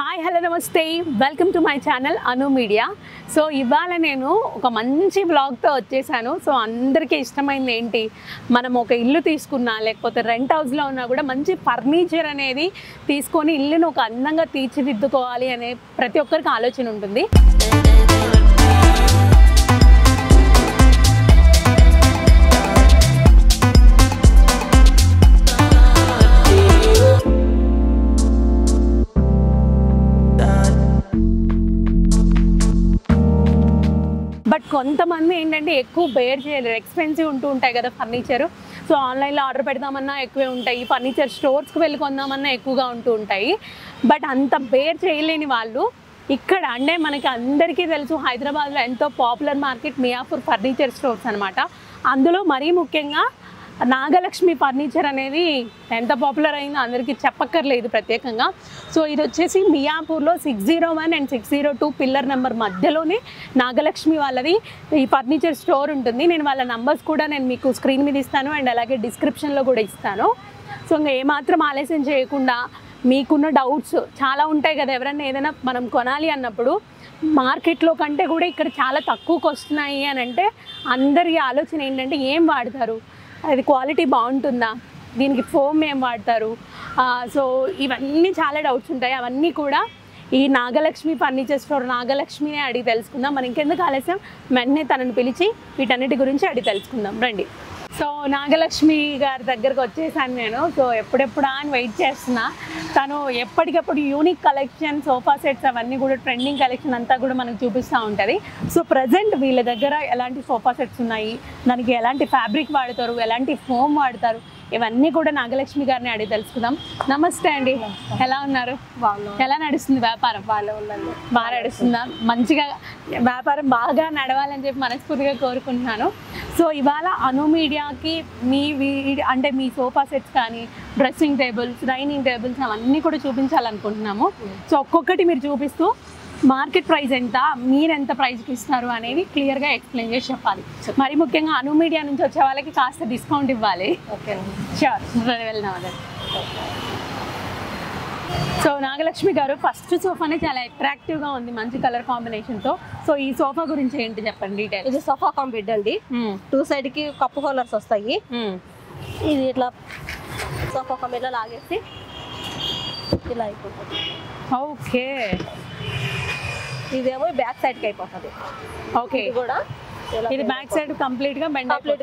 Hi hello నమస్తే welcome to my channel Anu media. So ఇవాళ నేను ఒక మంచి బ్లాగ్తో వచ్చేసాను. సో అందరికీ ఇష్టమైంది ఏంటి, మనం ఒక ఇల్లు తీసుకున్నా లేకపోతే రెంట్ హౌస్లో ఉన్నా కూడా మంచి ఫర్నిచర్ అనేది తీసుకొని ఇల్లును ఒక అందంగా తీర్చిదిద్దుకోవాలి అనే ప్రతి ఒక్కరికి ఆలోచన ఉంటుంది. బట్ కొంతమంది ఏంటంటే ఎక్కువ బేర్ చేయలేరు, ఎక్స్పెన్సివ్ ఉంటాయి కదా ఫర్నిచర్. సో ఆన్లైన్లో ఆర్డర్ పెడదామన్నా ఎక్కువే ఉంటాయి, ఫర్నిచర్ స్టోర్స్కి వెళ్ళి కొందామన్నా ఎక్కువగా ఉంటాయి. బట్ అంత బేర్ చేయలేని వాళ్ళు ఇక్కడ అంటే మనకి అందరికీ తెలుసు హైదరాబాద్లో ఎంతో popular market Miyapur furniture stores అనమాట. అందులో మరీ ముఖ్యంగా నాగలక్ష్మి ఫర్నిచర్ అనేది ఎంత పాపులర్ అయిందో అందరికీ చెప్పక్కర్లేదు ప్రత్యేకంగా. సో ఇది వచ్చేసి మియాపూర్లో 601 అండ్ 602 పిల్లర్ నెంబర్ మధ్యలోనే నాగలక్ష్మి వాళ్ళది ఈ ఫర్నిచర్ స్టోర్ ఉంటుంది. నేను వాళ్ళ నంబర్స్ కూడా నేను మీకు స్క్రీన్ మీద ఇస్తాను అండ్ అలాగే డిస్క్రిప్షన్లో కూడా ఇస్తాను. సో ఇంకా ఏమాత్రం ఆలస్యం చేయకుండా మీకున్న డౌట్స్ చాలా ఉంటాయి కదా, ఎవరైనా ఏదైనా మనం కొనాలి అన్నప్పుడు మార్కెట్లో కంటే కూడా ఇక్కడ చాలా తక్కువకి వస్తున్నాయి అని అంటే అందరి ఆలోచన ఏంటంటే ఏం వాడతారు, అది క్వాలిటీ బాగుంటుందా, దీనికి ఫోమ్ ఏం వాడతారు. సో ఇవన్నీ చాలా డౌట్స్ ఉంటాయి. అవన్నీ కూడా ఈ నాగలక్ష్మి ఫర్నిచర్ స్టోర్ నాగలక్ష్మినే అడిగి తెలుసుకుందాం. మనం ఇంకెందుకు ఆలస్యం, వెంటనే తనని పిలిచి వీటన్నిటి గురించి అడిగి తెలుసుకుందాం రండి. సో నాగలక్ష్మి గారి దగ్గరకు వచ్చేసాను నేను. సో ఎప్పుడెప్పుడా అని వెయిట్ చేస్తున్నా. తను ఎప్పటికప్పుడు యూనిక్ కలెక్షన్, సోఫా సెట్స్ అవన్నీ కూడా ట్రెండింగ్ కలెక్షన్ అంతా కూడా మనకు చూపిస్తూ ఉంటుంది. సో ప్రజెంట్ వీళ్ళ దగ్గర ఎలాంటి సోఫా సెట్స్ ఉన్నాయి, దానికి ఎలాంటి ఫ్యాబ్రిక్ వాడతారు, ఎలాంటి ఫోమ్ వాడతారు, ఇవన్నీ కూడా నాగలక్ష్మి గారిని అడిగి తెలుసుకుందాం. నమస్తే అండి, ఎలా ఉన్నారు? ఎలా నడుస్తుంది వ్యాపారం? బాగా నడుస్తుందా? మంచిగా వ్యాపారం బాగా నడవాలని చెప్పి మనస్ఫూర్తిగా కోరుకుంటున్నాను. సో ఇవాళ అను మీడియాకి అంటే మీ సోఫా సెట్స్ కానీ డ్రెస్సింగ్ టేబుల్స్, డైనింగ్ టేబుల్స్ అవన్నీ కూడా చూపించాలనుకుంటున్నాము. సో ఒక్కొక్కటి మీరు చూపిస్తూ మార్కెట్ ప్రైస్ ఎంత, మీరు ఎంత ప్రైస్కి ఇస్తారు అనేది క్లియర్గా ఎక్స్ప్లెయిన్ చేసి చెప్పాలి. మరి ముఖ్యంగా అను మీడియా నుంచి వచ్చే వాళ్ళకి కాస్త డిస్కౌంట్ ఇవ్వాలి. ఓకే షూర్, వెళ్దాం అదే. సో నాగలక్ష్మి గారు, ఫస్ట్ సోఫానే చాలా అట్రాక్టివ్గా ఉంది, మంచి కలర్ కాంబినేషన్తో. సో ఈ సోఫా గురించి ఏంటి చెప్పండి డీటెయిల్. ఇది సోఫా కమ్ బెడ్ అండి. 2 సైడ్కి కప్పు హోల్డర్స్ వస్తాయి. ఇది ఇట్లా సోఫా కమ్ ఇలా లాగేసి ఇలా అయిపోతుంది. ఓకే, ఇదేమో బ్యాక్ సైడ్కి అయిపోతుంది. ఓకే, కూడా ఇది బ్యాక్ సైడ్ కంప్లీట్ గా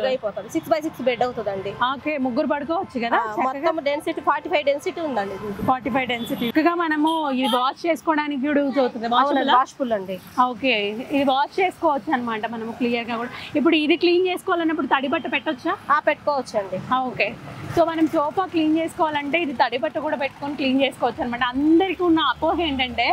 అయిపోతుంది. 6x6 బెడ్ అవుతుందండి. ఓకే, ముగ్గురు పడుకోవచ్చు కదా. మొత్తం డెన్సిటీ 45 డెన్సిటీ ఉందండి. 45 డెన్సిటీ. ఇంకా మనము ఇది వాష్ చేసుకోవడానికి కూడా యూజ్ అవుతుంది. వాష్ఫుల్ అండి. ఓకే, ఇది వాష్ చేసుకోవచ్చు అనమాట మనము క్లియర్ గా కూడా. ఇప్పుడు ఇది క్లీన్ చేసుకోవాలన్నప్పుడు తడి బట్ట పెట్టొచ్చా? పెట్టుకోవచ్చు అండి. ఓకే, సో మనం సోఫా క్లీన్ చేసుకోవాలంటే ఇది తడి బట్ట కూడా పెట్టుకొని క్లీన్ చేసుకోవచ్చు అనమాట. అందరికీ ఉన్న అపోహ ఏంటంటే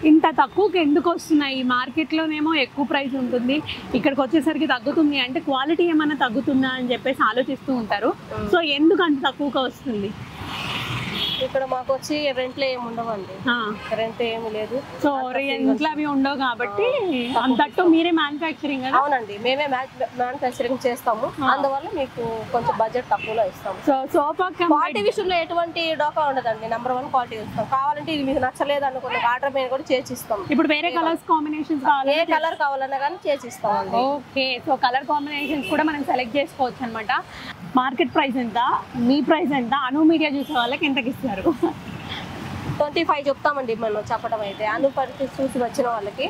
ఇంత తక్కువకి ఎందుకు వస్తున్నాయి, మార్కెట్లోనేమో ఎక్కువ ప్రైస్ ఉంటుంది, ఇక్కడికి వచ్చేసరికి తగ్గుతుంది అంటే క్వాలిటీ ఏమైనా తగ్గుతుందా అని చెప్పేసి ఆలోచిస్తూ ఉంటారు. సో ఎందుకు అంత తక్కువగా వస్తుంది? ఇక్కడ మాకు వచ్చి రెంట్లో ఏమి ఉండవండి. రెంట్ ఏమి లేదు. సో రెంట్లో అవి ఉండవు కాబట్టి అంతట్టు మీరే మ్యానుఫ్యాక్చరింగ్? అవునండి, మేమే మ్యానుఫ్యాక్చరింగ్ చేస్తాము. అందువల్ల మీకు కొంచెం బడ్జెట్ తక్కువలో ఇస్తాము. సో సోఫా క్వాలిటీ విషయంలో ఎటువంటి డోకా ఉండదండి. నెంబర్ 1 క్వాలిటీ ఇస్తాం. కావాలంటే ఇది మీకు నచ్చలేదు అనుకున్న ఆర్డర్ మీద కూడా చేసిస్తాం. ఇప్పుడు వేరే కలర్స్ కాంబినేషన్స్ కావాలి, ఏ కలర్ కావాలన్నా కానీ చేసిస్తాం. ఓకే, సో కలర్ కాంబినేషన్స్ కూడా మనం సెలెక్ట్ చేసుకోవచ్చు అనమాట. మార్కెట్ ప్రైస్ ఎంత, మీ ప్రైస్ ఎంత, అను మీడియా చూసే వాళ్ళకి ఎంతకి ఇస్తారు? 25 చెప్తామండి మనం చెప్పడం అయితే. అను పరిస్థితి చూసి వచ్చిన వాళ్ళకి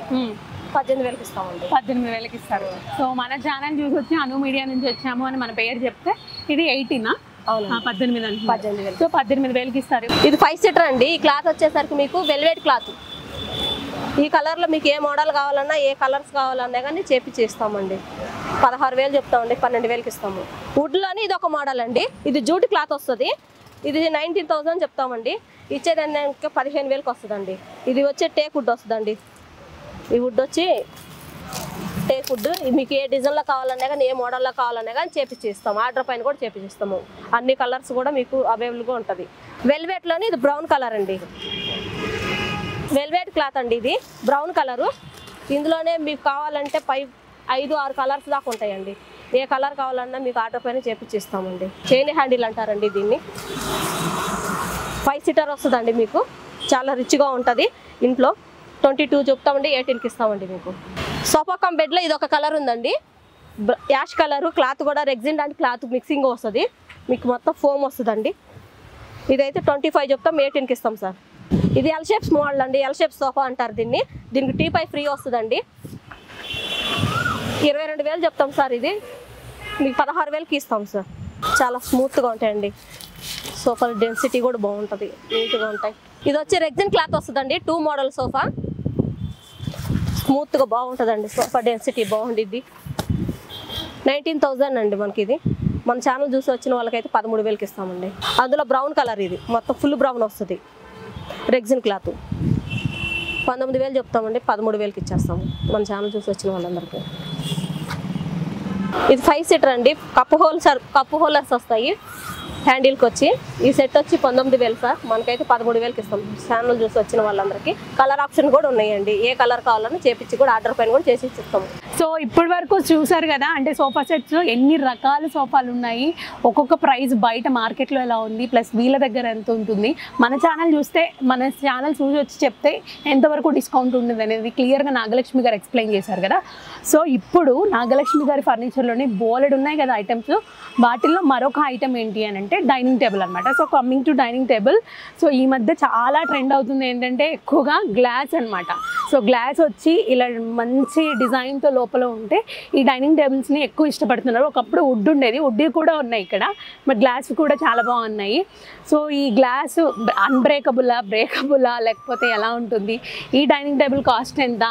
18,000కి ఇస్తామండి. 18,000కి ఇస్తారు. సో మన ఛానల్ చూసి వచ్చి అను మీడియా నుంచి వచ్చాము అని మన పేరు చెప్తే ఇది 18 18,000. సో 18,000కి ఇస్తారు. ఇది 5 సీటర్ అండి. ఈ క్లాత్ వచ్చేసరికి మీకు వెల్వెట్ క్లాత్. ఈ కలర్లో మీకు ఏ మోడల్ కావాలన్నా, ఏ కలర్స్ కావాలన్నా కానీ చేపిస్తామండి. 16,000 చెప్తామండి, 12,000కి ఇస్తాము. వుడ్లోని ఇది ఒక మోడల్ అండి. ఇది జూట్ క్లాత్ వస్తుంది. ఇది 19,000 చెప్తామండి. ఇచ్చేది 15,000కి వస్తుందండి. ఇది వచ్చే టేక్ వుడ్ వస్తుందండి. ఈ వుడ్ వచ్చి టేక్ వుడ్. మీకు ఏ డిజైన్లో కావాలన్నా కానీ, ఏ మోడల్లో కావాలన్నా కానీ చేపిస్తాము. ఆర్డర్ పైన కూడా చేపిస్తాము. అన్ని కలర్స్ కూడా మీకు అవైలబుల్గా ఉంటుంది. వెల్వెట్లోని ఇది బ్రౌన్ కలర్ అండి. వెల్వెట్ క్లాత్ అండి, ఇది బ్రౌన్ కలరు. ఇందులోనే మీకు కావాలంటే 5-6 కలర్స్ దాకా ఉంటాయండి. ఏ కలర్ కావాలన్నా మీకు ఆర్డర్ పైన చేపిస్తామండి. చైన్ హ్యాండిల్ అంటారండి దీన్ని. 5 సీటర్ వస్తుందండి మీకు. చాలా రిచ్గా ఉంటుంది ఇంట్లో. 22 చెప్తామండి, 18కి ఇస్తామండి మీకు. సోఫా కమ్ బెడ్లో ఇది ఒక కలర్ ఉందండి, యాష్ కలరు. క్లాత్ కూడా రెగ్జిన్ అండ్ క్లాత్ మిక్సింగ్ వస్తుంది, మీకు మొత్తం ఫోమ్ వస్తుందండి. ఇదైతే 25 చెప్తాం, 18కి ఇస్తాం సార్. ఇది ఎల్ షేప్స్ మోడల్ అండి, ఎల్ షేప్ సోఫా అంటారు దీన్ని. దీనికి టీపై ఫ్రీ వస్తుందండి. 22,000 చెప్తాం సార్. ఇది మీకు 16,000కి ఇస్తాం సార్. చాలా స్మూత్గా ఉంటాయండి, సోఫా డెన్సిటీ కూడా బాగుంటుంది, నీట్గా ఉంటాయి. ఇది వచ్చి రెగ్జిన్ క్లాత్ వస్తుందండి, 2 మోడల్ సోఫా. స్మూత్గా బాగుంటుందండి, సోఫా డెన్సిటీ బాగుండిద్ది. 19,000 అండి మనకి ఇది. మన ఛానల్ చూసి వచ్చిన వాళ్ళకైతే 13,000కి ఇస్తామండి. అందులో బ్రౌన్ కలర్, ఇది మొత్తం ఫుల్ బ్రౌన్ వస్తుంది, రెగ్జిన్ క్లాత్. 19,000 చెప్తామండి, 13,000కి ఇచ్చేస్తాము మన ఛానల్ చూసి వచ్చిన వాళ్ళందరికీ. ఇది 5 సీటర్ అండి, కప్పు హోల్డర్స్ వస్తాయి హ్యాండిల్కి వచ్చి. ఈ సెట్ వచ్చి 19,000 సార్, మనకైతే 13,000కి ఇస్తాం ఛానల్ చూసి వచ్చిన వాళ్ళందరికీ. కలర్ ఆప్షన్ కూడా ఉన్నాయండి, ఏ కలర్ కావాలని చేపించి కూడా ఆర్డర్ పైన కూడా చేసి ఇస్తాము. సో ఇప్పటి వరకు చూసారు కదా, అంటే సోఫా సెట్స్ ఎన్ని రకాల సోఫాలు ఉన్నాయి, ఒక్కొక్క ప్రైస్ బయట మార్కెట్లో ఎలా ఉంది, ప్లస్ వీళ్ళ దగ్గర ఎంత ఉంటుంది. మన ఛానల్ చూసి వచ్చి చెప్తే ఎంతవరకు డిస్కౌంట్ ఉంటుంది అనేది క్లియర్గా నాగలక్ష్మి గారు ఎక్స్ప్లెయిన్ చేశారు కదా. సో ఇప్పుడు నాగలక్ష్మి గారి ఫర్నిచర్లోనే బోలెడ్ ఉన్నాయి కదా ఐటమ్స్. వాటిల్లో మరొక ఐటమ్ ఏంటి అని అంటే డైనింగ్ టేబుల్ అనమాట. So coming to dining table, so ఈ మధ్య చాలా ట్రెండ్ అవుతుంది ఏంటంటే ఎక్కువగా గ్లాస్ అనమాట. సో గ్లాస్ వచ్చి ఇలా మంచి డిజైన్తో లోపల ఉంటే ఈ డైనింగ్ టేబుల్స్ని ఎక్కువ ఇష్టపడుతున్నారు. ఒకప్పుడు వుడ్ ఉండేది, వుడ్ కూడా ఉన్నాయి ఇక్కడ, బట్ గ్లాస్ కూడా చాలా బాగున్నాయి. సో ఈ గ్లాస్ బ్రేకబులా లేకపోతే ఎలా ఉంటుంది, ఈ డైనింగ్ టేబుల్ కాస్ట్ ఎంత,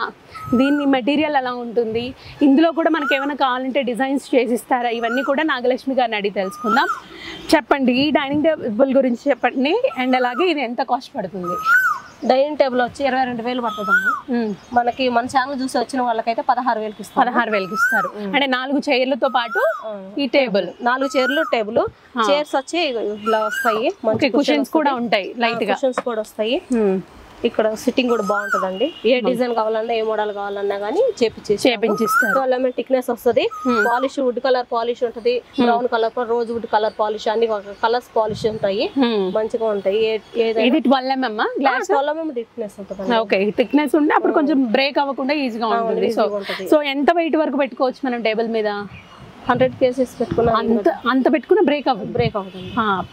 దీని మెటీరియల్ ఎలా ఉంటుంది, ఇందులో కూడా మనకి ఏమైనా కావాలంటే డిజైన్స్ చేసిస్తారా, ఇవన్నీ కూడా నాగలక్ష్మి గారిని అడిగి తెలుసుకుందాం. చెప్పండి, ఈ డైనింగ్ టేబుల్ గురించి చెప్పండి, అండ్ అలాగే ఇది ఎంత కాస్ట్ పడుతుంది. డైనింగ్ టేబుల్ వచ్చి 22,000 పడుతుందమ్మా. మనకి మన ఛానల్ చూసి వచ్చిన వాళ్ళకైతే 16,000కి ఇస్తాం. 16,000కి ఇస్తారు. అంటే 4 చైర్లతో పాటు ఈ టేబుల్, 4 చైర్లు టేబుల్, చైర్స్ వచ్చి ఇలా వస్తాయి, మంచి కుషన్స్ కూడా ఉంటాయి, లైట్ గా కుషన్స్ కూడా వస్తాయి. ఇక్కడ సిట్టింగ్ కూడా బాగుంటుందండి, ఏ డిజైన్ కావాలన్నా ఏ మోడల్ కావాలన్నా కానీ చేపించిస్తారు. థిక్నెస్ వస్తుంది, పాలిష్ వుడ్ కలర్ పాలిష్ ఉంటుంది, brown colour rose would colour polish, అన్ని కలర్స్ పాలిష్ ఉంటాయి, మంచిగా ఉంటాయి. ఇది 12 mm గ్లాస్, 12 mm థిక్నెస్ ఉంటుంది. ఓకే, థిక్నెస్ ఉంటే అప్పుడు కొంచెం బ్రేక్ అవ్వకుండా ఈజీగా ఉంటుంది. సో ఎంత వెయిట్ వరకు పెట్టుకోవచ్చు మనం టేబుల్ మీద? 100 kgs పెట్టుకున్నా, అంత పెట్టుకున్న బ్రేక్ అవుతుంది.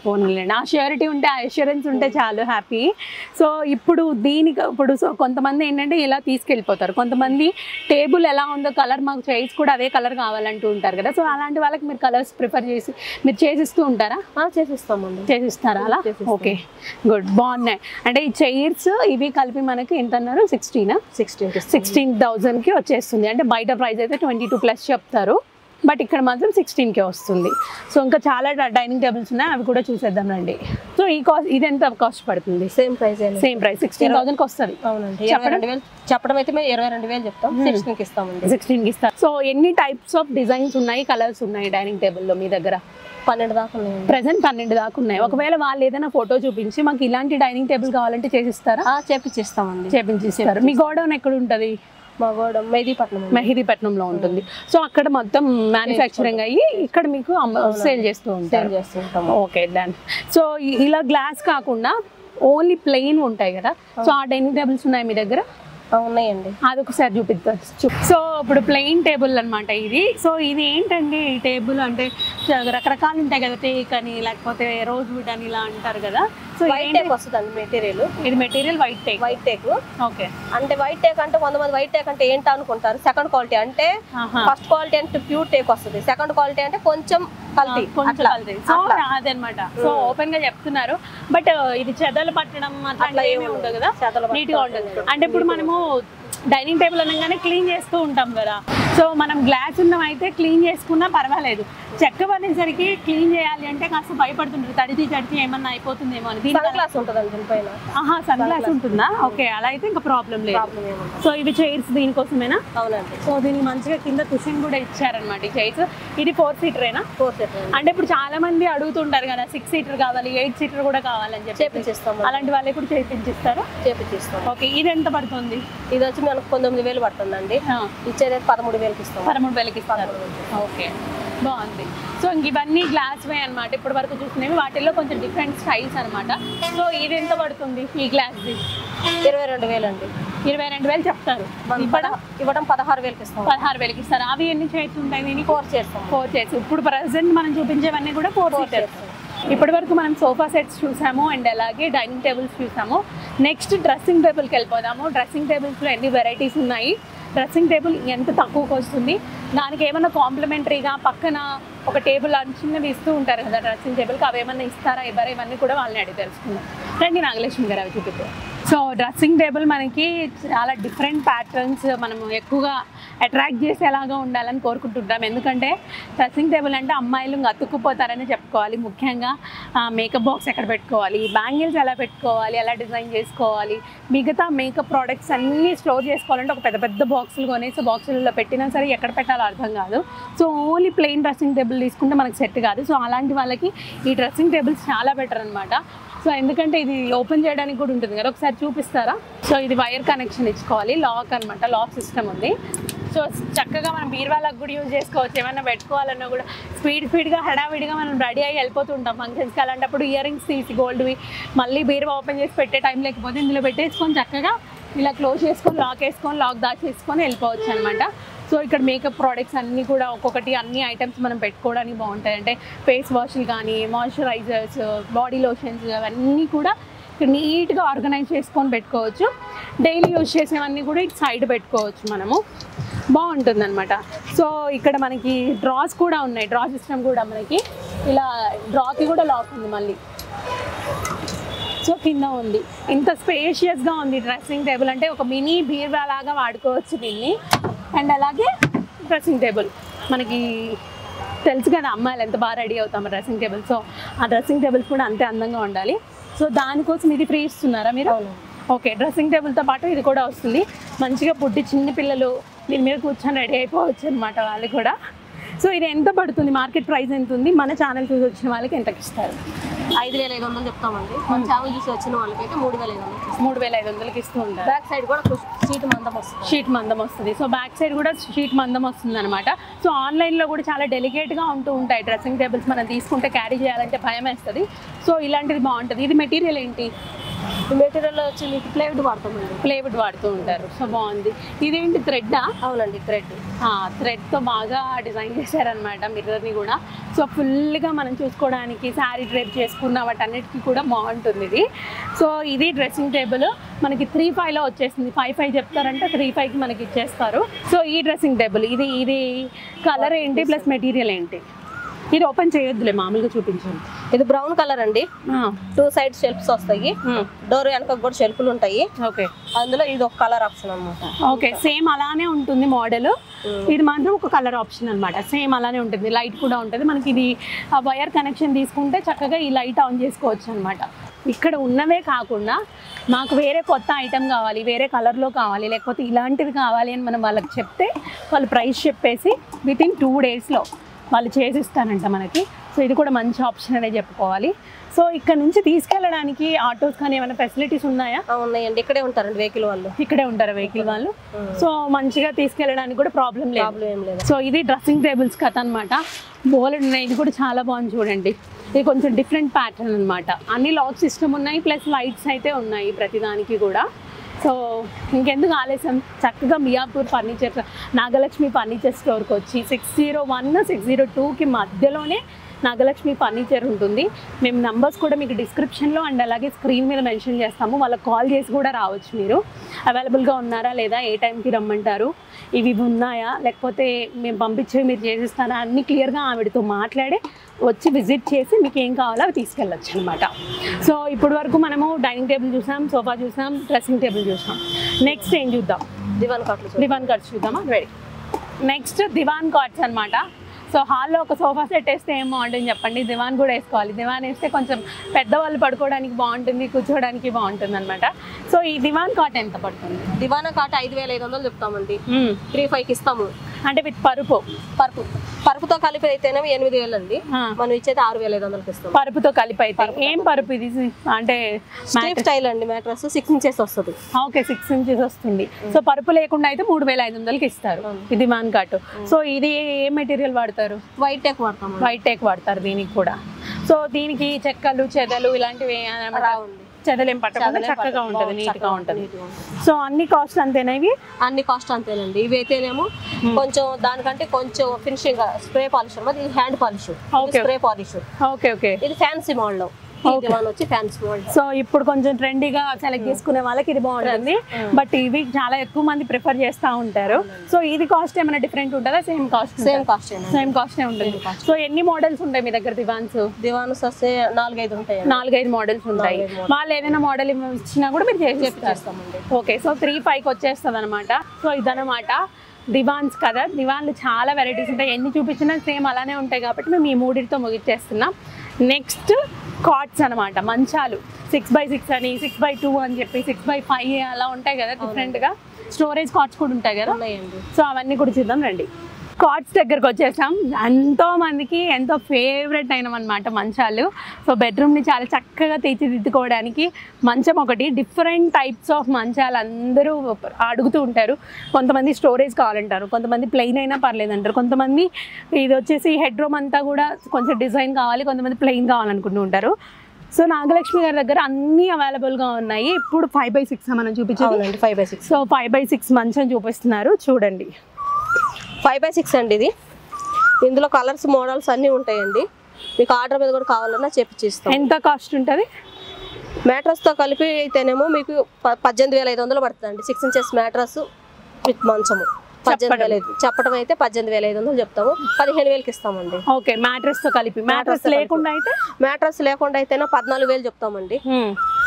పోనీలేండి, ఆ ష్యూరిటీ ఉంటే, ఆ అష్యూరెన్స్ ఉంటే చాలు, హ్యాపీ. సో ఇప్పుడు కొంతమంది ఏంటంటే ఇలా తీసుకెళ్ళిపోతారు, కొంతమంది టేబుల్ ఎలా ఉందో కలర్ మాకు చైర్స్ కూడా అదే కలర్ కావాలంటూ ఉంటారు కదా. సో అలాంటి వాళ్ళకి మీరు కలర్స్ ప్రిఫర్ చేసి మీరు చేసిస్తూ ఉంటారా? చేసిస్తామండి. చేసిస్తారా అలా? ఓకే, గుడ్, బాగున్నాయి. అంటే ఈ చైర్స్ ఇవి కలిపి మనకి ఎంత అన్నారు? 16,000కి వచ్చేస్తుంది. అంటే బయట ప్రైస్ అయితే 22+ చెప్తారు, బట్ ఇక్కడ మాత్రం 16కే వస్తుంది. సో ఇంకా చాలా డైనింగ్ టేబుల్స్ ఉన్నాయి, అవి కూడా చూసేద్దాం రండి. సో ఈ కాస్ట్, ఇది ఎంత కాస్ట్ పడుతుంది? సేమ్ ప్రైస్ 16,000కి వస్తుంది. అవునండి, చెప్పడం అయితే మేము 22,000 చెప్తాం, 16కి ఇస్తామండి. 16కి ఇస్తాం. సో ఎన్ని టైప్స్ ఆఫ్ డిజైన్స్ ఉన్నాయి, కలర్స్ ఉన్నాయి డైనింగ్ టేబుల్లో మీ దగ్గర? 12 దాకా ఉన్నాయి. ప్రెసెంట్ 12 దాకా ఉన్నాయి. ఒకవేళ వాళ్ళు ఏదైనా ఫోటో చూపించి మాకు ఇలాంటి డైనింగ్ టేబుల్ కావాలంటే చేసిస్తారా? చేపించిస్తారు. మీ గోడౌన్ ఎక్కడ ఉంటుంది? మా గోడౌన్ మెహదీపట్నంలో ఉంటుంది. సో అక్కడ మొత్తం మ్యానుఫ్యాక్చరింగ్ అయ్యి ఇక్కడ మీకు సేల్ చేస్తూ ఉంటాం. Okay, done. సో ఇలా గ్లాస్ కాకుండా ఓన్లీ ప్లెయిన్ ఉంటాయి కదా, సో ఆ డైనింగ్ టేబుల్స్ ఉన్నాయి మీ దగ్గర? ఉన్నాయండి, అదొకసారి చూపిద్దాం. సో ఇప్పుడు ప్లెయిన్ టేబుల్ అనమాట ఇది. సో ఇది ఏంటండి ఈ టేబుల్ అంటే రకరకాలు ఉంటాయి కదా, టేక్ అని లేకపోతే రోజ్ వుడ్ అని ఇలా అంటారు కదా. సో వైట్ టేక్ వస్తుందండి మెటీరియల్. ఇది మెటీరియల్ వైట్ టేక్. ఓకే, అంటే వైట్ టేక్ అంటే కొంతమంది వైట్ టేక్ అంటే ఏంటి అనుకుంటారు. సెకండ్ క్వాలిటీ అంటే ఫస్ట్ క్వాలిటీ అంటే ప్యూర్ టేక్ వస్తుంది, సెకండ్ క్వాలిటీ అంటే కొంచెం కల్తీ. సో అదనమాట. సో ఓపెన్ గా చెప్తున్నారు, బట్ ఇది చెదలు పట్టడం అట్లా ఏమీ ఉండదు కదా, నీట్ గా ఉంటుంది. అంటే ఇప్పుడు మనము డైనింగ్ టేబుల్ అనగానే క్లీన్ చేస్తూ ఉంటాం కదా. సో మనం గ్లాస్ ఉన్నవైతే క్లీన్ చేసుకున్నా పర్వాలేదు, చెక్క పడేసరికి క్లీన్ చేయాలి అంటే కాస్త భయపడుతుంటారు, తడిచి ఏమన్నా అయిపోతుందేమో అని. సన్ గ్లాస్ ఉంటుందా? ఓకే, అలా అయితే ఇంకా ప్రాబ్లం లేదు. సో ఇవి చైర్స్ దీనికోసమేనా? అవునండి. సో దీనికి మంచిగా కింద కుషన్ కూడా ఇచ్చారనమాట ఈ చైర్స్. ఇది 4 సీటరేనా? 4 సీటర్. అంటే ఇప్పుడు చాలా మంది అడుగుతుంటారు కదా 6 సీటర్ కావాలి, 8 సీటర్ కూడా కావాలని చెప్పి చేపించిస్తాం. అలాంటి వాళ్ళకి కూడా చేపించిస్తారా? చేపించిస్తాం. ఓకే, ఇది ఎంత పడుతుంది? ఇది వచ్చి మనకు 19,000 పడుతుందండి, ఇచ్చేది 13,000కి ఇస్తాం. 13,000కి ఇస్తారు. ఓకే, బాగుంది. సో ఇంక ఇవన్నీ గ్లాస్ వే అనమాట. ఇప్పటి వరకు చూసినవి వాటిల్లో కొంచెం డిఫరెంట్ స్టైల్స్ అనమాట. సో ఇది ఎంత పడుతుంది ఈ గ్లాస్ది? 22,000 అండి. 22,000 చెప్తారు. ఇవ్వడం 16,000కి ఇస్తాం. 16,000కి ఇస్తారు. అవి ఎన్ని చైర్స్ ఉంటాయి దీనికి? 4 చేస్తాం. 4 చైర్స్. ఇప్పుడు ప్రజెంట్ మనం చూపించేవన్నీ కూడా 4 సీటర్స్. ఇప్పటి వరకు మనం సోఫా సెట్స్ చూసాము అండ్ అలాగే డైనింగ్ టేబుల్స్ చూసాము. నెక్స్ట్ డ్రెస్సింగ్ టేబుల్కి వెళ్ళిపోదాము. డ్రెస్సింగ్ టేబుల్స్లో ఎన్ని వెరైటీస్ ఉన్నాయి, డ్రెస్సింగ్ టేబుల్ ఎంత తక్కువకి వస్తుంది, దానికి ఏమన్నా కాంప్లిమెంటరీగా పక్కన ఒక టేబుల్ చిన్నవి ఇస్తూ ఉంటారు కదా డ్రెస్సింగ్ టేబుల్కి, అవి ఏమన్నా ఇస్తారా ఇవ్వరా ఇవన్నీ కూడా వాళ్ళని అడిగి తెలుసుకుందాం. రండి నాగలక్ష్మి గారు అవి చూపిద్దాం. సో డ్రెస్సింగ్ టేబుల్ మనకి చాలా డిఫరెంట్ ప్యాటర్న్స్ మనము ఎక్కువగా అట్రాక్ట్ చేసేలాగా ఉండాలని కోరుకుంటుంటాం. ఎందుకంటే డ్రెస్సింగ్ టేబుల్ అంటే అమ్మాయిలు అతుక్కుపోతారని చెప్పుకోవాలి. ముఖ్యంగా మేకప్ బాక్స్ ఎక్కడ పెట్టుకోవాలి, బ్యాంగిల్స్ ఎలా పెట్టుకోవాలి, ఎలా డిజైన్ చేసుకోవాలి, మిగతా మేకప్ ప్రోడక్ట్స్ అన్నీ స్టోర్ చేసుకోవాలంటే ఒక పెద్ద పెద్ద బాక్సులు కొనేసి బాక్సులలో పెట్టినా సరే ఎక్కడ పెట్టాలో అర్థం కాదు. So only plain dressing table తీసుకుంటే మనకు సెట్ కాదు. సో అలాంటి వాళ్ళకి ఈ డ్రెస్సింగ్ టేబుల్స్ చాలా బెటర్ అనమాట. సో ఎందుకంటే ఇది ఓపెన్ చేయడానికి కూడా ఉంటుంది కదా, ఒకసారి చూపిస్తారా? సో ఇది వైర్ కనెక్షన్ ఇచ్చుకోవాలి, లాక్ అనమాట, లాక్ సిస్టమ్ ఉంది. సో చక్కగా మనం బీరువాలకు కూడా యూజ్ చేసుకోవచ్చు. ఏమైనా పెట్టుకోవాలన్నా కూడా స్పీడ్గా హడావిడిగా మనం రెడీ అయ్యి వెళ్ళిపోతుంటాం ఫంక్షన్స్కి. అలాంటప్పుడు ఇయర్ రింగ్స్ తీసి గోల్డ్వి మళ్ళీ బీరువా ఓపెన్ చేసి పెట్టే టైం లేకపోతే ఇందులో పెట్టేసుకొని చక్కగా ఇలా క్లోజ్ చేసుకొని లాక్ వేసుకొని లాక్ దాచేసుకొని వెళ్ళిపోవచ్చు అనమాట. సో ఇక్కడ మేకప్ ప్రోడక్ట్స్ అన్నీ కూడా ఒక్కొక్కటి అన్ని ఐటమ్స్ మనం పెట్టుకోవడానికి బాగుంటాయి. అంటే ఫేస్ వాష్లు కానీ, మాయిశ్చరైజర్స్, బాడీ లోషన్స్ అవన్నీ కూడా ఇక్కడ నీట్గా ఆర్గనైజ్ చేసుకొని పెట్టుకోవచ్చు. డైలీ యూజ్ చేసేవన్నీ కూడా ఇటు సైడ్ పెట్టుకోవచ్చు మనము. బాగుంటుంది అనమాట. సో ఇక్కడ మనకి డ్రాస్ కూడా ఉన్నాయి. డ్రా సిస్టమ్ కూడా మనకి ఇలా డ్రాకి కూడా లాక్ ఉంది మళ్ళీ. సో కింద ఉంది. ఇంత స్పేషియస్గా ఉంది డ్రెస్సింగ్ టేబుల్. అంటే ఒక మినీ బీరువా లాగా వాడుకోవచ్చు దీన్ని. అండ్ అలాగే డ్రెస్సింగ్ టేబుల్ మనకి తెలుసు కదా అమ్మాయిలు ఎంత బాగా రెడీ అవుతాము డ్రెస్సింగ్ టేబుల్. సో ఆ డ్రెస్సింగ్ టేబుల్స్ కూడా అంతే అందంగా ఉండాలి. సో దానికోసం ఇది ఫ్రీ ఇస్తున్నారా మీరు? ఓకే. డ్రెస్సింగ్ టేబుల్తో పాటు ఇది కూడా వస్తుంది. మంచిగా పుట్టి చిన్న పిల్లలు దీని మీద కూర్చొని రెడీ అయిపోవచ్చు అనమాట వాళ్ళు కూడా. సో ఇది ఎంత పడుతుంది? మార్కెట్ ప్రైస్ ఎంత ఉంది? మన ఛానల్ చూసి వచ్చిన వాళ్ళకి ఎంతకి ఇస్తారు? 5,500 చెప్తామండి. మన ఛానల్ చూసి వచ్చిన వాళ్ళకైతే 3,500. 3,500కి ఇస్తూ ఉంటారు. బ్యాక్ సైడ్ కూడా షీట్ మందం వస్తుంది. షీట్ మందం వస్తుంది. సో బ్యాక్ సైడ్ కూడా షీట్ మందం వస్తుంది అనమాట. సో ఆన్లైన్లో కూడా చాలా డెలికేట్గా ఉంటూ ఉంటాయి డ్రెస్సింగ్ టేబుల్స్. మనం తీసుకుంటే క్యారీ చేయాలంటే భయం వేస్తుంది. సో ఇలాంటిది బాగుంటుంది. ఇది మెటీరియల్ ఏంటి? మెటీరియల్ వచ్చి మీకు ప్లేవుడ్ వాడతామండి. ప్లేవుడ్ వాడుతూ ఉంటారు. సో బాగుంది. ఇదేంటి థ్రెడ్డా? అవునండి, థ్రెడ్తో బాగా డిజైన్ చేశారనమాట మిర్రర్ని కూడా. సో ఫుల్గా మనం చూసుకోవడానికి శారీ డ్రైప్ చేసుకున్న వాటన్నిటికీ కూడా బాగుంటుంది ఇది. సో ఇది డ్రెస్సింగ్ టేబుల్ మనకి 3,500లో వచ్చేసింది. 5,500 చెప్తారంటే 3,500కి మనకి ఇచ్చేస్తారు. సో ఈ డ్రెస్సింగ్ టేబుల్ ఇది కలర్ ఏంటి ప్లస్ మెటీరియల్ ఏంటి? ఇది ఓపెన్ చేయొద్దులే, మామూలుగా చూపించండి. ఇది బ్రౌన్ కలర్ అండి. 2 సైడ్ షెల్ఫ్స్ వస్తాయి. డోర్ వెనక కూడా షెల్ఫ్లు ఉంటాయి. ఓకే. అందులో ఇది ఒక కలర్ ఆప్షన్ అనమాట. ఓకే. సేమ్ అలానే ఉంటుంది మోడల్. ఇది మాత్రం ఒక కలర్ ఆప్షన్ అనమాట. సేమ్ అలానే ఉంటుంది. లైట్ కూడా ఉంటుంది మనకి. ఇది వైర్ కనెక్షన్ తీసుకుంటే చక్కగా ఈ లైట్ ఆన్ చేసుకోవచ్చు అనమాట. ఇక్కడ ఉన్నవే కాకుండా నాకు వేరే కొత్త ఐటెం కావాలి, వేరే కలర్లో కావాలి, లేకపోతే ఇలాంటివి కావాలి అని మనం వాళ్ళకి చెప్తే వాళ్ళు ప్రైస్ చెప్పేసి వితిన్ 2 డేస్లో వాళ్ళు చేసిస్తానంట మనకి. సో ఇది కూడా మంచి ఆప్షన్ అనే చెప్పుకోవాలి. సో ఇక్కడ నుంచి తీసుకెళ్ళడానికి ఆటోస్ కానీ ఏమైనా ఫెసిలిటీస్ ఉన్నాయా? ఉన్నాయండి, ఇక్కడే ఉంటారండి వెహికల్ వాళ్ళు. ఇక్కడే ఉంటారు వెహికల్ వాళ్ళు. సో మంచిగా తీసుకెళ్ళడానికి కూడా ప్రాబ్లం లేదు. సో ఇది డ్రెస్సింగ్ టేబుల్స్ కథ అనమాట. బోలెడ్ ఉన్నాయి. ఇది కూడా చాలా బాగుంది చూడండి. ఇది కొంచెం డిఫరెంట్ ప్యాటర్న్ అనమాట. అన్ని లాక్ సిస్టమ్ ఉన్నాయి, ప్లస్ లైట్స్ అయితే ఉన్నాయి ప్రతిదానికి కూడా. సో ఇంకెందుకు ఆలస్యం, చక్కగా మియాపూర్ ఫర్నిచర్ నాగలక్ష్మి ఫర్నిచర్ స్టోర్కి వచ్చి 601, 602కి మధ్యలోనే నాగలక్ష్మి ఫర్నిచర్ ఉంటుంది. మేము నంబర్స్ కూడా మీకు డిస్క్రిప్షన్లో అండ్ అలాగే స్క్రీన్ మీద మెన్షన్ చేస్తాము. వాళ్ళకి కాల్ చేసి కూడా రావచ్చు. మీరు అవైలబుల్గా ఉన్నారా లేదా, ఏ టైంకి రమ్మంటారు, ఇవి ఉన్నాయా, లేకపోతే మేము పంపించేవి మీరు చేసిస్తారా, అన్నీ క్లియర్గా ఆవిడతో మాట్లాడి వచ్చి విజిట్ చేసి మీకు ఏం కావాలో అవి తీసుకెళ్ళచ్చు అనమాట. సో ఇప్పుడు వరకు మనము డైనింగ్ టేబుల్ చూసాం, సోఫా చూసాం, డ్రెస్సింగ్ టేబుల్ చూసాం. నెక్స్ట్ ఏం చూద్దాం? దివాన్ కాట్స్ చూద్దామా? రెడీ. నెక్స్ట్ దివాన్ కాట్స్ అనమాట. సో హాల్లో ఒక సోఫా సెట్ వేస్తే ఏం బాగుంటుంది చెప్పండి? దివాన్ కూడా వేసుకోవాలి. దివాన్ వేస్తే కొంచెం పెద్దవాళ్ళు పడుకోవడానికి బాగుంటుంది, కూర్చోవడానికి బాగుంటుంది అనమాట. సో ఈ దివాన్ కాట్ ఎంత పడుతుంది? దివానా కాట్ 5,500 చెప్తామండి. 3,500కి ఇస్తాము. అంటే విత్ పరుపు పరుపుతో కలిపి అయితేనేమో 8,000 అండి. మనం ఇచ్చేది 6,500కి ఇస్తాం. పరుపుతో కలిపి అయితే ఏం పరుపు ఇది? అంటే స్ట్రిప్ స్టైల్ అండి. మ్యాట్రస్ 6 ఇంచెస్ వస్తుంది. ఓకే, 6 ఇంచెస్ వస్తుంది. సో పరుపు లేకుండా అయితే 3,500కి ఇస్తారు. ఇది వన్ కట్. సో ఇది ఏ మెటీరియల్ వాడతారు? వైట్ టేక్ వాడతాం. వైట్ టేక్ వాడతారు దీనికి కూడా. సో దీనికి చెక్కలు చెదలు ఇలాంటివి చెదలేం పట్టకుండా చక్కగా ఉంటుంది, నీట్ గా ఉంటుంది. సో అన్ని కాస్ట్ అంతేనా? ఇవి అన్ని కాస్ట్ అంతేనండి. ఇవి అయితేనేమో కొంచెం దానికంటే కొంచెం ఫినిషింగ్ స్ప్రే పాలిష్ అన్నమాట. ఇది hand polish, spray polish. Okay okay. ఇది ఫ్యాన్సీ మోడల్. వచ్చి ఫ్యాన్సీ మోడల్. సో ఇప్పుడు కొంచెం ట్రెండీగా సెలెక్ట్ చేసుకునే వాళ్ళకి ఇది బాగుంటుంది. బట్ ఇవి చాలా ఎక్కువ మంది ప్రిఫర్ చేస్తూ ఉంటారు. సో ఇది కాస్ట్ ఏమైనా డిఫరెంట్ ఉంటుందా? Same cost? సేమ్ కాస్ట్ ఉంటుంది. సో ఎన్ని మోడల్స్ ఉంటాయి మీ దగ్గర దివాన్స్? వస్తే 4-5 ఉంటాయి. 4-5 మోడల్స్ ఉంటాయి. వాళ్ళు ఏదైనా మోడల్ ఇచ్చినా కూడా మీరు చేస్తామండి. ఓకే, సో 3-5కి వచ్చేస్తుంది అనమాట. సో ఇదనమాట దివాన్స్ కదా. దివాన్లు చాలా వెరైటీస్ ఉంటాయి. ఎన్ని చూపించినా సేమ్ అలానే ఉంటాయి కాబట్టి మేము ఈ మూడిటితో ముగిచ్చేస్తున్నాం. నెక్స్ట్ కాట్స్ అనమాట, మంచాలు. 6x6 అని, 6x2 అని చెప్పి, 6x5 అలా ఉంటాయి కదా డిఫరెంట్గా. స్టోరేజ్ కాట్స్ కూడా ఉంటాయి కదా. సో అవన్నీ కూడా చూద్దాం రండి. కాట్స్ దగ్గరకు వచ్చేసాం. ఎంతో మందికి ఎంతో ఫేవరెట్ అయినవన్నమాట మంచాలు. సో బెడ్రూమ్ని చాలా చక్కగా తీర్చిదిద్దుకోవడానికి మంచం ఒకటి. డిఫరెంట్ టైప్స్ ఆఫ్ మంచాలు అందరూ అడుగుతూ ఉంటారు. కొంతమంది స్టోరేజ్ కావాలంటారు, కొంతమంది ప్లెయిన్ అయినా పర్లేదంటారు, కొంతమంది ఇది వచ్చేసి హెడ్ రూమ్ అంతా కూడా కొంచెం డిజైన్ కావాలి, కొంతమంది ప్లెయిన్ కావాలనుకుంటూ ఉంటారు. సో నాగలక్ష్మి గారి దగ్గర అన్నీ అవైలబుల్గా ఉన్నాయి. ఇప్పుడు 5x6 మనం చూపించాలి. 5x6. సో 5x6 మంచం చూపిస్తున్నారు చూడండి. 5x6 అండి ఇది. ఇందులో కలర్స్ మోడల్స్ అన్నీ ఉంటాయండి. మీకు ఆర్డర్ మీద కూడా కావాలన్నా చేపిస్తాం. ఎంత కాస్ట్ ఉంటుంది? మ్యాట్రస్తో కలిపి అయితేనేమో మీకు 18,500 పడుతుందండి. 6 ఇంచెస్ మ్యాట్రస్ విత్ మంచము 18,500. చెప్పడం అయితే 18,500 చెప్తాము. 15,000కి ఇస్తామండి. ఓకే, మ్యాట్రస్తో కలిపి. మ్యాట్రస్ లేకుండా అయితే? మ్యాట్రస్ లేకుండా అయితేనే 14,000 చెప్తామండి.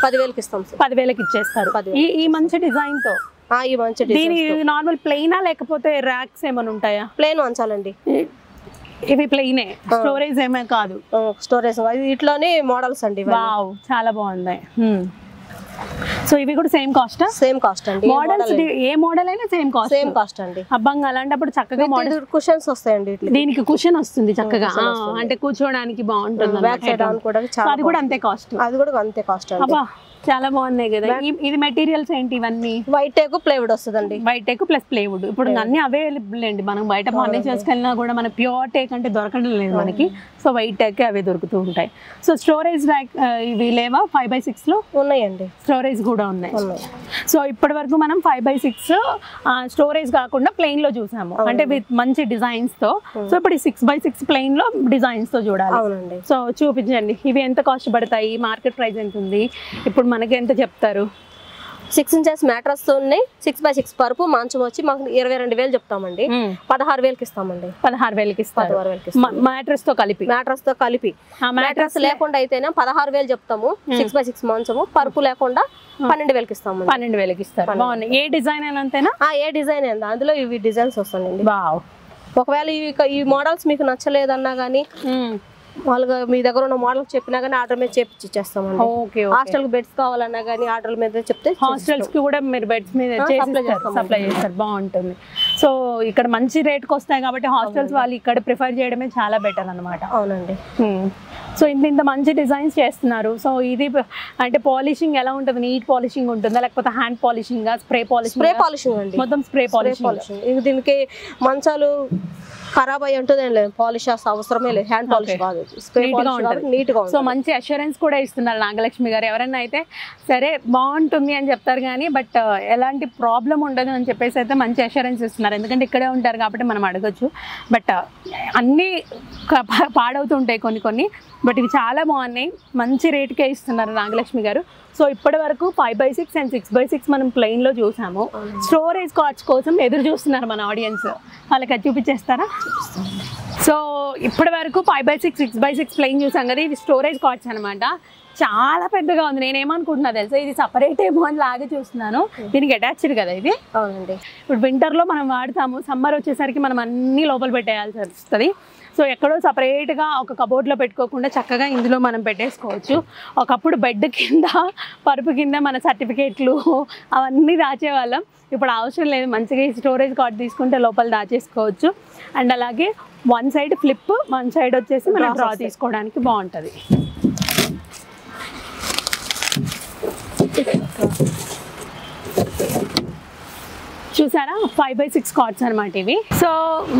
10,000కి ఇస్తాం. 10,000కి ఇచ్చేస్తారు ఈ మంచి డిజైన్తో. ఈ మంచి నార్మల్ ప్లెయినా లేకపోతే ర్యాక్స్ ఏమైనా ఉంటాయా? ప్లెయిన్ మంచాలండి ఇవి. ప్లెయినే, స్టోరేజ్ ఏమే కాదు. స్టోరేజ్ ఇట్లానే మోడల్స్ అండి. వావ్, చాలా బాగున్నాయి. సో ఇవి కూడా సేమ్ కాస్ట్? సేమ్ కాస్ట్ అండి. మోడల్స్ ఏ మోడల్ అయినా సేమ్ కాస్ట్ అండి. అబ్బంగా అలాంటప్పుడు చక్కగా మోడల్ కుషన్స్ వస్తాయండి. దీనికి కుషన్ వస్తుంది చక్కగా, అంటే కూర్చోడానికి బాగుంటుంది. అది కూడా అంతే కాస్ట్? అది కూడా అంతే కాస్ట్. అబ్బా, చాలా బాగున్నాయి కదా. ఇది మెటీరియల్స్ ఏంటి ఇవన్నీ? వైట్ టేక్ ప్లైవుడ్ వస్తుందండి. White take plus plywood. ఇప్పుడు అన్ని అవైలబుల్ అండి. మనం బయట ఫర్నిచర్స్కి వెళ్ళినా కూడా మన ప్యూర్ టేక్ అంటే దొరకడం లేదు మనకి. సో వైట్ టేక్ అవే దొరుకుతూ ఉంటాయి. సో స్టోరేజ్ ర్యాక్ ఇవి లేవా? 5x6లో ఉన్నాయండి. స్టోరేజ్ కూడా ఉన్నాయి. సో ఇప్పటి వరకు మనం 5x6 స్టోరేజ్ కాకుండా ప్లెయిన్ లో చూసాము, అంటే విత్ మంచి డిజైన్స్ తో. సో ఇప్పుడు 6x6 ప్లెయిన్ లో డిజైన్స్ తో చూడాలి. సో చూపించండి, ఇవి ఎంత కాస్ట్ పడతాయి, మార్కెట్ ప్రైస్ ఎంత ఉంది, ఇప్పుడు మనకి ఎంత చెప్తారు? 6 ఇంచెస్ మ్యాట్రస్ ఉన్నాయి. 6x6 పరుపు మంచం వచ్చి మాకు 22,000 చెప్తామండి. 16,000కి ఇస్తామండి. 16,000కి ఇస్తారు మ్యాట్రస్ తో కలిపి. మ్యాట్రస్ లేకుండా అయితేనే 16,000 చెప్తాము. 6x6 మంచము. పరుపు లేకుండా 12,000కి ఇస్తాము. 12,000కి ఇస్తారు. బాగున్నాయి. ఏ డిజైన్ అయినా అంతేనా? ఏ డిజైన్ అయినా అందులో ఇవి డిజైన్స్ వస్తాయండి. ఒకవేళ ఈ మోడల్స్ మీకు నచ్చలేదన్నా గానీ, వాళ్ళగా మీ దగ్గర ఉన్న మోడల్ చెప్పినా కానీ ఆర్డర్ మీద చేపిచ్చేస్తామండి. హాస్టల్ బెడ్స్ కావాలన్నా కానీ ఆర్డర్ మీద చెప్తే హాస్టల్స్ కి కూడా మీరు బెడ్స్ మీద సప్లై చేస్తారు. బాగుంటుంది. సో ఇక్కడ మంచి రేట్కి వస్తాయి కాబట్టి హాస్టల్స్ వాళ్ళు ఇక్కడ ప్రిఫర్ చేయడమే చాలా బెటర్ అనమాట. అవునండి. సో ఇంత మంచి డిజైన్స్ చేస్తున్నారు. సో ఇది అంటే పాలిషింగ్ ఎలా ఉంటుంది? నీట్ పాలిషింగ్ ఉంటుందా లేకపోతే హ్యాండ్ పాలిషింగ్, స్ప్రే పాలిషింగ్ అండి? మొత్తం స్ప్రే పాలిషింగ్. దీనికి మంచాలు ఖరాబ్ అయ్యి ఉంటుంది ఏం లేదు, పాలిష్ అవసరమే లేదు. హ్యాండ్ పాలిష్ కాదు, నీట్ గా. సో మంచి అష్యూరెన్స్ కూడా ఇస్తున్నారు నాగలక్ష్మి గారు. ఎవరైనా అయితే సరే బాగుంటుంది అని చెప్తారు కానీ బట్ ఎలాంటి ప్రాబ్లం ఉండదు అని చెప్పేసి అయితే మంచి అష్యూరెన్స్ ఇస్తున్నారు. ఎందుకంటే ఇక్కడే ఉంటారు కాబట్టి మనం అడగచ్చు. బట్ అన్నీ పాడవుతుంటాయి కొన్ని. బట్ ఇవి చాలా బాగున్నాయి, మంచి రేట్కే ఇస్తున్నారు నాగలక్ష్మి గారు. సో ఇప్పటి వరకు 5x6 అండ్ 6x6 మనం ప్లెయిన్లో చూసాము. స్టోరేజ్ కార్డ్స్ కోసం ఎదురు చూస్తున్నారు మన ఆడియన్స్. వాళ్ళకి అది చూపించేస్తారా? సో ఇప్పటి వరకు 5x6, 6x6 ప్లెయిన్ చూసాం కదా. ఇది స్టోరేజ్ కార్డ్స్ అనమాట. చాలా పెద్దగా ఉంది. నేనేమనుకుంటున్నా తెలుసా, ఇది సపరేట్ ఏమో అని లాగే చూస్తున్నాను. దీనికి అటాచ్డ్ కదా ఇది. అవునండి. ఇప్పుడు వింటర్లో మనం వాడతాము, సమ్మర్ వచ్చేసరికి మనం అన్ని లోపల పెట్టేయాల్సి వస్తుంది. సో ఎక్కడో సపరేట్గా ఒక కబోర్డ్లో పెట్టుకోకుండా చక్కగా ఇందులో మనం పెట్టేసుకోవచ్చు. ఒకప్పుడు బెడ్ కింద పరుపు కింద మన సర్టిఫికేట్లు అవన్నీ దాచేవాళ్ళం. ఇప్పుడు అవసరం లేదు, మంచిగా ఈ స్టోరేజ్ కార్డ్ తీసుకుంటే లోపల దాచేసుకోవచ్చు. అండ్ అలాగే one side flip, one side వచ్చేసి మనం డ్రా తీసుకోవడానికి బాగుంటుంది. చూసారా 5x6 కార్డ్స్ అనమాట ఇవి. సో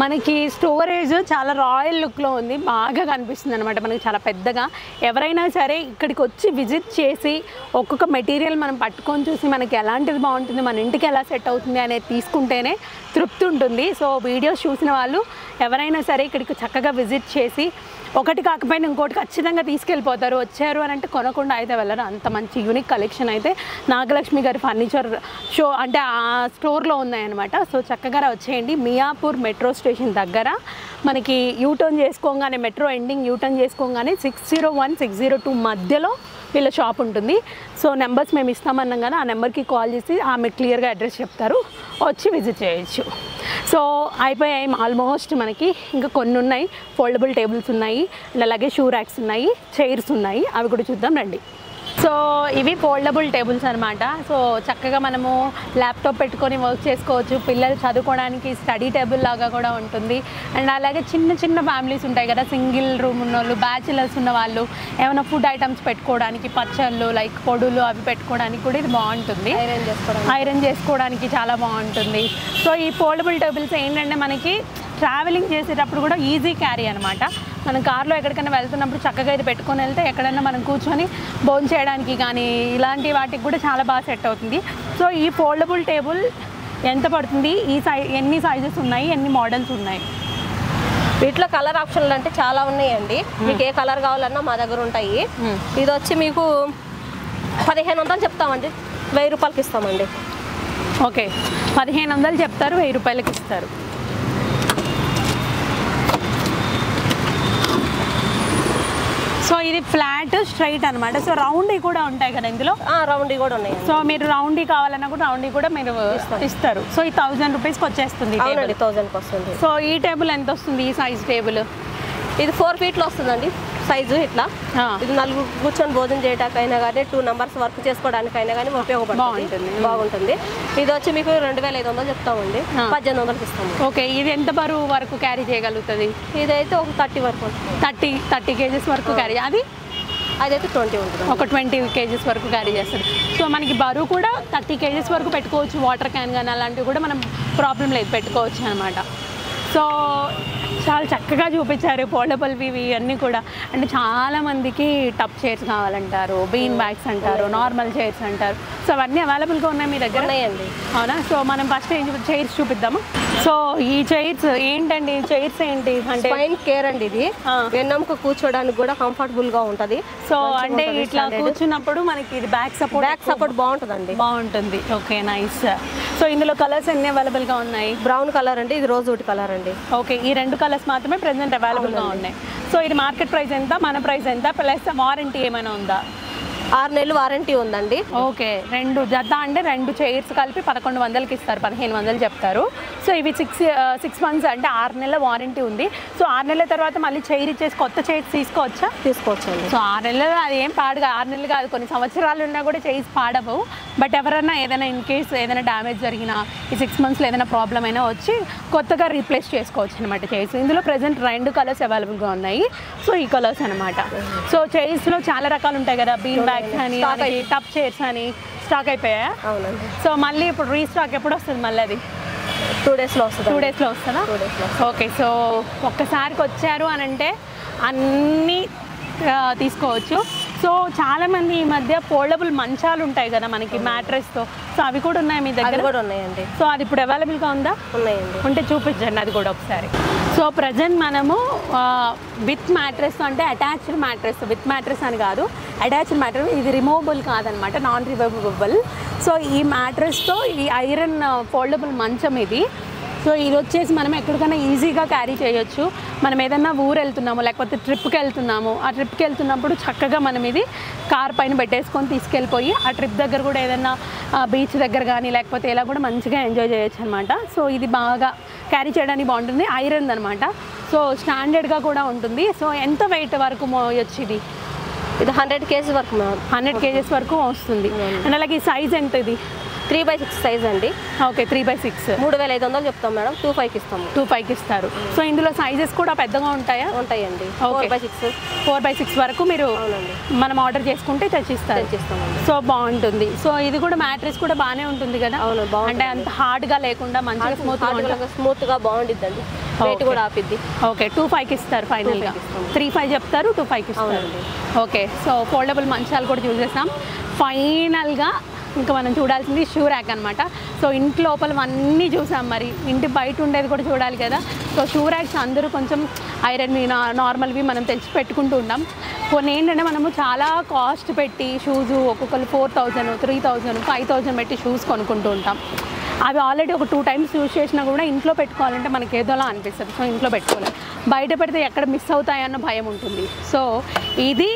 మనకి స్టోరేజ్ చాలా రాయల్ లుక్లో ఉంది, బాగా కనిపిస్తుంది అనమాట మనకి, చాలా పెద్దగా. ఎవరైనా సరే ఇక్కడికి వచ్చి విజిట్ చేసి ఒక్కొక్క మెటీరియల్ మనం పట్టుకొని చూసి మనకి ఎలాంటిది బాగుంటుంది, మన ఇంటికి ఎలా సెట్ అవుతుంది అనేది తీసుకుంటేనే తృప్తి ఉంటుంది. సో వీడియోస్ చూసిన వాళ్ళు ఎవరైనా సరే ఇక్కడికి చక్కగా విజిట్ చేసి ఒకటి కాకపోయినా ఇంకోటి ఖచ్చితంగా తీసుకెళ్ళిపోతారు. వచ్చారు అని అంటే కొనకుండా అయితే వెళ్ళరు. అంత మంచి యూనిక్ కలెక్షన్ అయితే నాగలక్ష్మి గారి ఫర్నిచర్ షో అంటే ఆ స్టోర్లో ఉన్నాయన్నమాట. సో చక్కగా వచ్చేయండి. మియాపూర్ మెట్రో స్టేషన్ దగ్గర మనకి యూటర్న్ చేసుకోగానే, మెట్రో ఎండింగ్ యూటర్న్ చేసుకోగానే 601, 602 మధ్యలో వీళ్ళ షాప్ ఉంటుంది. సో నెంబర్స్ మేము ఇస్తామన్నాం కదా, ఆ నెంబర్కి కాల్ చేసి ఆమె క్లియర్గా అడ్రస్ చెప్తారు, వచ్చి విజిట్ చేయొచ్చు. సో అయిపోయాయి ఆల్మోస్ట్ మనకి. ఇంకా కొన్ని ఉన్నాయి, ఫోల్డబుల్ టేబుల్స్ ఉన్నాయి, అలాగే షూ ర్యాక్స్ ఉన్నాయి, చైర్స్ ఉన్నాయి, అవి కూడా చూద్దాం రండి. సో ఇవి ఫోల్డబుల్ టేబుల్స్ అనమాట. సో చక్కగా మనము ల్యాప్టాప్ పెట్టుకొని వర్క్ చేసుకోవచ్చు. పిల్లలు చదువుకోవడానికి స్టడీ టేబుల్ లాగా కూడా ఉంటుంది. అండ్ అలాగే చిన్న చిన్న ఫ్యామిలీస్ ఉంటాయి కదా, సింగిల్ రూమ్ ఉన్న వాళ్ళు, బ్యాచిలర్స్ ఉన్న వాళ్ళు, ఏమైనా ఫుడ్ ఐటమ్స్ పెట్టుకోవడానికి, పచ్చళ్ళు లైక్ పొడులు అవి పెట్టుకోవడానికి కూడా ఇది బాగుంటుంది. ఐరన్ చేసుకోవడానికి చాలా బాగుంటుంది. సో ఈ ఫోల్డబుల్ టేబుల్స్ ఏంటంటే మనకి ట్రావెలింగ్ చేసేటప్పుడు కూడా ఈజీ క్యారీ అనమాట. మనం కార్లో ఎక్కడికైనా వెళ్తున్నప్పుడు చక్కగా ఇది పెట్టుకొని వెళ్తే ఎక్కడైనా మనం కూర్చొని భోజనం చేయడానికి కానీ ఇలాంటి వాటికి కూడా చాలా బాగా సెట్ అవుతుంది. సో ఈ ఫోల్డబుల్ టేబుల్ ఎంత పడుతుంది, ఎన్ని సైజెస్ ఉన్నాయి, ఎన్ని మోడల్స్ ఉన్నాయి? వీటిలో కలర్ ఆప్షన్లు అంటే చాలా ఉన్నాయండి. మీకు ఏ కలర్ కావాలన్నా మా దగ్గర ఉంటాయి. ఇది వచ్చి మీకు 1500 చెప్తామండి, 1000 రూపాయలకి ఇస్తామండి. ఓకే, 1500 చెప్తారు, 1000 రూపాయలకి ఇస్తారు. సో ఇది ఫ్లాట్ స్ట్రైట్ అనమాట. సో రౌండ్ కూడా ఉంటాయి కదా ఇందులో? రౌండ్ కూడా ఉన్నాయి. సో మీరు రౌండ్ కావాలన్నా కూడా రౌండ్ కూడా మీరు ఇస్తారు. సో ఈ 1000 రూపీస్కి వచ్చేస్తుంది. 1000కి వస్తుంది. సో ఈ టేబుల్ ఎంత వస్తుంది, ఈ సైజ్ టేబుల్? ఇది 4 ఫీట్లో వస్తుందండి సైజు. ఇట్లా ఇది 4 కూర్చొని భోజనం చేయడానికైనా కానీ, 2 నంబర్స్ వర్క్ చేసుకోవడానికైనా కానీ ఉపయోగపడుతుంది, బాగుంటుంది. ఇది వచ్చి మీకు 2500 చెప్తామండి, 1800కి ఇస్తాము. ఓకే, ఇది ఎంత బరువు వరకు క్యారీ చేయగలుగుతుంది? ఇదైతే ఒక 30 వరకు, 30 కేజీస్ వరకు క్యారీ. అదైతే 20 ఉంటుంది, ఒక 20 కేజీస్ వరకు క్యారీ చేస్తుంది. సో మనకి బరువు కూడా 30 కేజీస్ వరకు పెట్టుకోవచ్చు. వాటర్ క్యాన్ కానీ అలాంటివి కూడా మనం ప్రాబ్లం లేదు, పెట్టుకోవచ్చు అనమాట. సో చాలా చక్కగా చూపించారు ఫోల్డబుల్వి ఇవన్నీ కూడా. అంటే చాలామందికి టప్ చైర్స్ కావాలంటారు, బీన్ బ్యాగ్స్ అంటారు, నార్మల్ చైర్స్ అంటారు. సో అవన్నీ అవైలబుల్గా ఉన్నాయి మీ దగ్గర? ఉన్నాయండి. అవునా? సో మనం ఫస్ట్ చైర్స్ చూపిద్దాము. సో ఈ చైర్స్ ఏంటండి, చైర్స్ ఏంటి అంటే స్పైన్ కేర్ అండి. ఇది వెన్నెముక కూర్చోడానికి కూడా కంఫర్టబుల్ గా ఉంటది. సో అంటే ఇట్లా కూర్చున్నప్పుడు మనకి ఇది బ్యాక్ సపోర్ట్ బాగుంటుందండి, బాగుంటుంది. Okay, nice. సో ఇందులో కలర్స్ ఎన్ని అవైలబుల్ గా ఉన్నాయి? బ్రౌన్ కలర్ అండి, ఇది రోజ్ వుడ్ కలర్ అండి. ఓకే, ఈ 2 కలర్స్ మాత్రమే ప్రెసెంట్ అవైలబుల్ గా ఉన్నాయి. సో ఇది మార్కెట్ ప్రైస్ ఎంత, మన ప్రైస్ ఎంత, ప్లస్ వారంటీ ఏమైనా ఉందా? 6 నెలలు వారంటీ ఉందండి. ఓకే, 2 జత అంటే 2 చైర్స్ కలిపి 1100కి ఇస్తారు, 1500 చెప్తారు. సో ఇవి 6 మంత్స్ అంటే 6 నెలల వారంటీ ఉంది. సో 6 నెలల తర్వాత మళ్ళీ చైర్ ఇచ్చేసి కొత్త చైర్స్ తీసుకోవచ్చండి. సో 6 నెలలు అది ఏం పాడుగా, 6 నెలలు కాదు, కొన్ని సంవత్సరాలు ఉన్నా కూడా చైర్స్ పాడవు. బట్ ఎవరైనా ఏదైనా ఇన్ కేస్ ఏదైనా డ్యామేజ్ జరిగినా, ఈ 6 మంత్స్లో ఏదైనా ప్రాబ్లం అయినా వచ్చి కొత్తగా రీప్లేస్ చేసుకోవచ్చు అనమాట చైర్స్. ఇందులో ప్రెసెంట్ 2 కలర్స్ అవైలబుల్గా ఉన్నాయి. సో ఈ కలర్స్ అనమాట. సో చైర్స్లో చాలా రకాలు ఉంటాయి కదా, బీన్ బ్యాగ్స్ అని, టప్ చైర్స్ అని స్టాక్ అయిపోయా? అవునండి. సో మళ్ళీ ఇప్పుడు రీస్టాక్ ఎప్పుడు వస్తుంది? మళ్ళీ అది 2 డేస్లో వస్తుంది. 2 డేస్లో వస్తుందా? ఓకే, సో ఒక్కసారికి వచ్చారు అని అంటే అన్నీ తీసుకోవచ్చు. సో చాలామంది ఈ మధ్య ఫోల్డబుల్ మంచాలు ఉంటాయి కదా మనకి మ్యాట్రెస్తో, సో అవి కూడా ఉన్నాయి మీ దగ్గర? కూడా ఉన్నాయండి. సో అది ఇప్పుడు అవైలబుల్గా ఉందా? ఉన్నాయండి. ఉంటే చూపించండి అది కూడా ఒకసారి. సో ప్రజెంట్ మనము విత్ మ్యాట్రెస్ అంటే అటాచ్డ్ మ్యాట్రెస్, విత్ మ్యాట్రెస్ అని కాదు, అటాచ్డ్ మ్యాట్రెస్. ఇది రిమూవబుల్ కాదనమాట, నాన్ రిమూవబుల్. సో ఈ మ్యాట్రెస్తో ఈ ఐరన్ ఫోల్డబుల్ మంచం ఇది. సో ఇది వచ్చేసి మనం ఎక్కడికైనా ఈజీగా క్యారీ చేయొచ్చు. మనం ఏదైనా ఊరు వెళ్తున్నాము, లేకపోతే ట్రిప్కి వెళ్తున్నాము, ఆ ట్రిప్కి వెళ్తున్నప్పుడు చక్కగా మనం ఇది కార్ పైన పెట్టేసుకొని తీసుకెళ్ళిపోయి ఆ ట్రిప్ దగ్గర కూడా ఏదైనా బీచ్ దగ్గర కానీ లేకపోతే ఇలా కూడా మంచిగా ఎంజాయ్ చేయొచ్చు అనమాట. సో ఇది బాగా క్యారీ చేయడానికి బాగుంటుంది. ఐరన్ అనమాట, సో స్టాండర్డ్గా కూడా ఉంటుంది. సో ఎంత వెయిట్ వరకు మోయొచ్చు ఇది? ఇది 100 kg వరకు మ్యామ్. 100 kgs వరకు వస్తుంది. అండ్ అలాగే ఈ సైజ్ ఎంత ఇది? 3/6 సైజ్ అండి. ఓకే, 3/6. 3500 చెప్తాం మేడం, 2,500 ఇస్తాము. 2,500 ఇస్తారు. సో ఇందులో సైజెస్ కూడా పెద్దగా ఉంటాయా? ఉంటాయండి. 4/6 వరకు మీరు మనం ఆర్డర్ చేసుకుంటే తెచ్చిస్తారు. సో బాగుంటుంది. సో ఇది కూడా మ్యాట్రెస్ కూడా బాగానే ఉంటుంది కదా? అవును, అంటే అంత హార్డ్గా లేకుండా మంచిగా స్మూత్గా బాగుండిద్దండి. వెయిట్ కూడా ఆపిద్ది. ఓకే, 2,500 ఇస్తారు ఫైనల్గా. 3,500 చెప్తారు, 2,500 ఇస్తారు. ఓకే, సో ఫోల్డబుల్ మంచాలు కూడా చూసేసాం. ఫైనల్గా ఇంకా మనం చూడాల్సింది షూ ర్యాక్ అనమాట. సో ఇంటి లోపల అన్నీ చూసాం, మరి ఇంటి బయట ఉండేది కూడా చూడాలి కదా. సో షూ ర్యాక్స్ అందరూ కొంచెం ఐరన్వి నార్మల్వి మనం తెచ్చి పెట్టుకుంటూ ఉంటాం. కొన్ని ఏంటంటే మనము చాలా కాస్ట్ పెట్టి షూస్ ఒక్కొక్కరు 4,000, 3,000, 5,000 పెట్టి షూస్ కొనుక్కుంటూ ఉంటాం. అవి ఆల్రెడీ ఒక 2 times యూజ్ చేసినా కూడా ఇంట్లో పెట్టుకోవాలంటే మనకి ఏదోలా అనిపిస్తుంది. సో ఇంట్లో పెట్టుకోవాలి, బయట పెడితే ఎక్కడ మిస్ అవుతాయన్న భయం ఉంటుంది. సో ఇది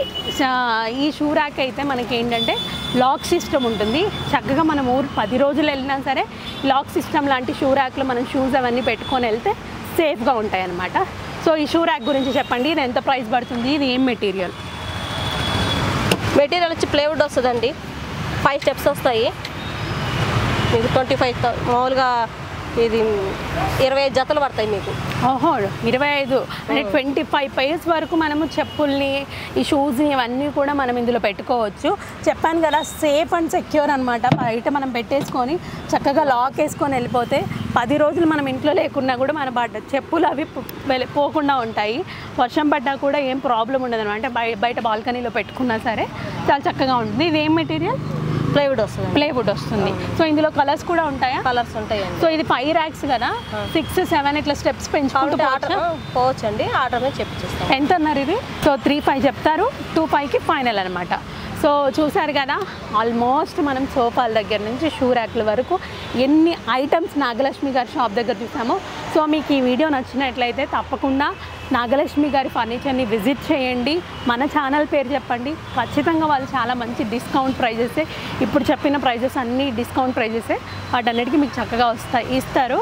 ఈ షూ ర్యాక్ అయితే మనకి ఏంటంటే లాక్ సిస్టమ్ ఉంటుంది. చక్కగా మనం 10 రోజులు వెళ్ళినా సరే లాక్ సిస్టమ్ లాంటి షూ ర్యాక్లో మనం షూస్ అవన్నీ పెట్టుకొని వెళ్తే సేఫ్గా ఉంటాయి అన్నమాట. సో ఈ షూ ర్యాక్ గురించి చెప్పండి, ఇది ఎంత ప్రైస్ పడుతుంది, ఇది ఏం మెటీరియల్? మెటీరియల్ వచ్చి ప్లేవుడ్ వస్తుందండి. 5 steps వస్తాయి మీకు. 25 మామూలుగా ఇది 25 జతలు పడతాయి మీకు. ఓహో, 25 అంటే 25 pairs వరకు మనము చెప్పుల్ని, ఈ షూస్ని ఇవన్నీ కూడా మనం ఇందులో పెట్టుకోవచ్చు. చెప్పాను కదా, సేఫ్ అండ్ సెక్యూర్ అనమాట. బయట మనం పెట్టేసుకొని చక్కగా లాక్ వేసుకొని వెళ్ళిపోతే 10 రోజులు మనం ఇంట్లో లేకున్నా కూడా మన చెప్పులు అవి పోకుండా ఉంటాయి. వర్షం పడ్డా కూడా ఏం ప్రాబ్లం ఉండదు అనమాట. బయట బాల్కనీలో పెట్టుకున్నా సరే చాలా చక్కగా ఉంటుంది. ఇది ఏం మెటీరియల్? ప్లైవుడ్ వస్తుంది. సో ఇందులో కలర్స్ కూడా ఉంటాయా? కలర్స్ ఉంటాయి. సో ఇది 5 racks కదా, 6, 7 ఇట్లా స్టెప్స్ పెంచుకుంటూ పోవచ్చు అండి. ఆర్డర్ మీద చెప్పిస్తాం. ఎంత అన్నారు ఇది? సో 3,500 చెప్తారు, 2,500కి ఫైనల్ అనమాట. సో చూసారు కదా, ఆల్మోస్ట్ మనం సోఫాల దగ్గర నుంచి షూ ర్యాక్ల వరకు ఎన్ని ఐటమ్స్ నాగలక్ష్మి గారి షాప్ దగ్గర చూసామో. సో మీకు ఈ వీడియో నచ్చినట్లయితే తప్పకుండా నాగలక్ష్మి గారి ఫర్నిచర్ని విజిట్ చేయండి. మన ఛానల్ పేరు చెప్పండి, ఖచ్చితంగా వాళ్ళు చాలా మంచి డిస్కౌంట్ ప్రైజెసే, ఇప్పుడు చెప్పిన ప్రైజెస్ అన్నీ డిస్కౌంట్ ప్రైజెసే, వాటన్నిటికీ మీకు చక్కగా ఇస్తారు.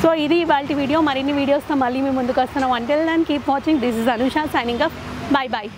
సో ఇది ఇవాల్టి వీడియో. మరిన్ని వీడియోస్తో మళ్ళీ మీ ముందుకు వస్తున్నాం. Until then keep watching. This is Anusha signing off. Bye bye.